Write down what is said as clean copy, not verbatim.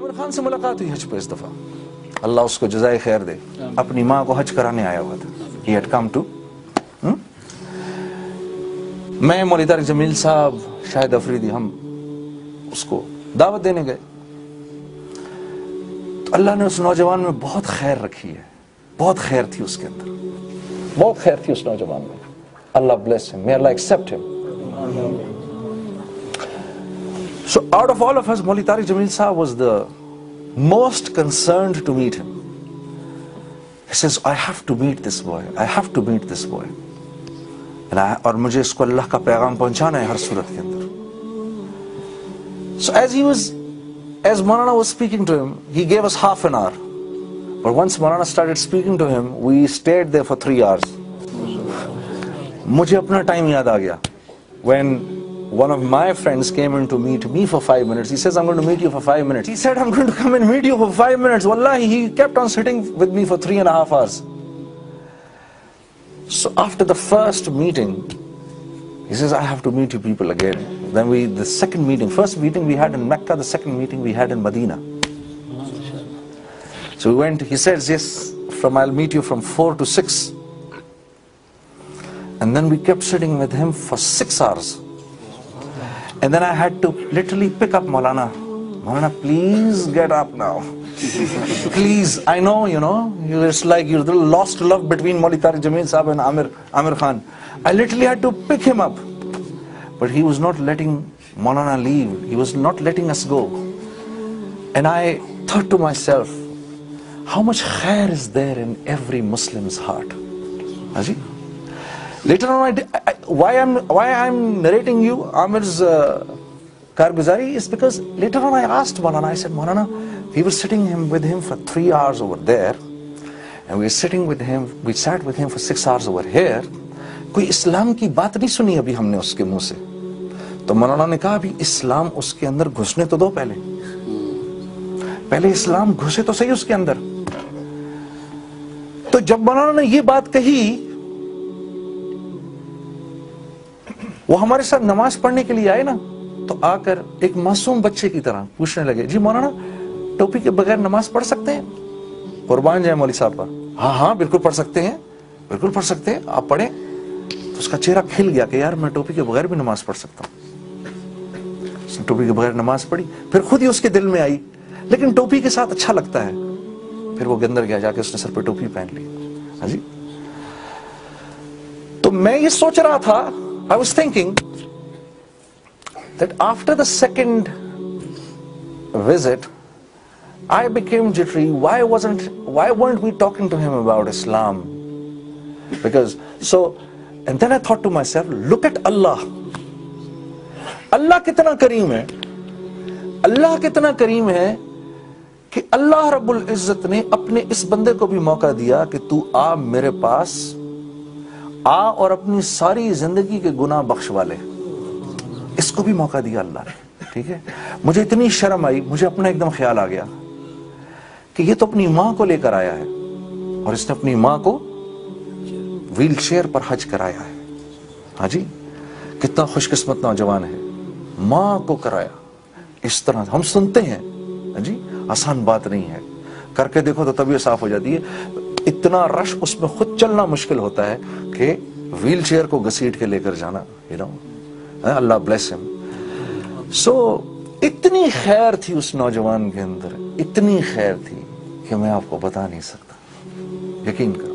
आमिर खान से मुलाकात हुई हज पे इस दफा, अल्लाह उसको जज़ाए खैर दे, अपनी माँ को हज कराने आया हुआ था। He had come to मैं, मौलवी तारिक जमील साहब, शाहिद अफरीदी, हम उसको दावत देने गए। तो अल्लाह ने उस नौजवान में बहुत खैर रखी है, बहुत खैर थी उसके अंदर, बहुत खैर थी उस नौजवान में। Allah bless him, may Allah accept him. So out of all of us, Mawlana Tariq Jameel Sahab was the most concerned to meet him. He says, I have to meet this boy, I have to meet this boy. और मुझे इसको अल्लाह का पैगाम पहुंचाना है हर सूरत के अंदर। So as Maulana was speaking to him, he gave us half an hour. But once Maulana started speaking to him, we stayed there for 3 hours. मुझे अपना टाइम याद आ गया. When one of my friends came in to meet me for 5 minutes, he says, I'm going to meet you for 5 minutes. He said, I'm going to come and meet you for 5 minutes. Wallahi, he kept on sitting with me for 3.5 hours. So after the first meeting, he says, I have to meet you people again. Then the second meeting, first meeting we had in Mecca, the second meeting we had in Medina. So we went, he says, yes, I'll meet you from 4 to 6. And then we kept sitting with him for 6 hours. And then I had to literally pick up Maulana. Maulana, please get up now. Please, I know, it's like you're the lost love between Mawlana Tariq Jameel Sahab and Amir Khan. I literally had to pick him up. But he was not letting Maulana leave. He was not letting us go. And I thought to myself, how much khair is there in every Muslim's heart? Haji? Later on, why I'm narrating you Amir's Karbizari is because later on I asked Maulana, I said, Maulana, we were sitting with him for 3 hours over there, and we sat with him for 6 hours over here. कोई इस्लाम की बात नहीं सुनी अभी हमने उसके मुंह से. तो मौलाना ने कहा, अभी इस्लाम उसके अंदर घुसने तो दो, पहले इस्लाम घुसे तो सही उसके अंदर. तो जब मौलाना ने ये बात कही, वो हमारे साथ नमाज पढ़ने के लिए आए ना, तो आकर एक मासूम बच्चे की तरह पूछने लगे, जी मौलाना, टोपी के बगैर नमाज पढ़ सकते हैं? कुर्बान जाए मौलवी साहब का, हाँ बिल्कुल पढ़ सकते हैं, बिल्कुल पढ़ सकते हैं, आप पढ़ें. तो उसका चेहरा खिल गया कि यार मैं टोपी के बगैर भी नमाज पढ़ सकता हूँ. उसने टोपी के बगैर नमाज पढ़ी, फिर खुद ही उसके दिल में आई, लेकिन टोपी के साथ अच्छा लगता है. फिर वो अंदर गया, जाके उसने सर पे टोपी पहन ली. हाँ जी. तो मैं ये सोच रहा था, I was thinking that after the second visit, I became jittery. Why weren't we talking to him about Islam? And then I thought to myself, look at Allah. Allah कितना करीम है, Allah कितना करीम है कि अल्लाह रब्बुल इज्जत ने अपने इस बंदे को भी मौका दिया कि तू आ मेरे पास, आ और अपनी सारी जिंदगी के गुनाह बख्शवा ले. इसको भी मौका दिया अल्लाह ने. ठीक है. मुझे इतनी शर्म आई, मुझे अपना एकदम ख्याल आ गया कि ये तो अपनी माँ को लेकर आया है, और इसने अपनी माँ को व्हील चेयर पर हज कराया है. हाँ जी, कितना खुशकिस्मत नौजवान है, माँ को कराया. इस तरह हम सुनते हैं, हाँ जी, आसान बात नहीं है, करके देखो तो तबीयत साफ हो जाती है. इतना रश, उसमें खुद चलना मुश्किल होता है कि व्हील चेयर को घसीट के लेकर जाना. अल्लाह ब्लेस हिम. सो इतनी खैर थी उस नौजवान के अंदर, इतनी खैर थी कि मैं आपको बता नहीं सकता. यकीन कर.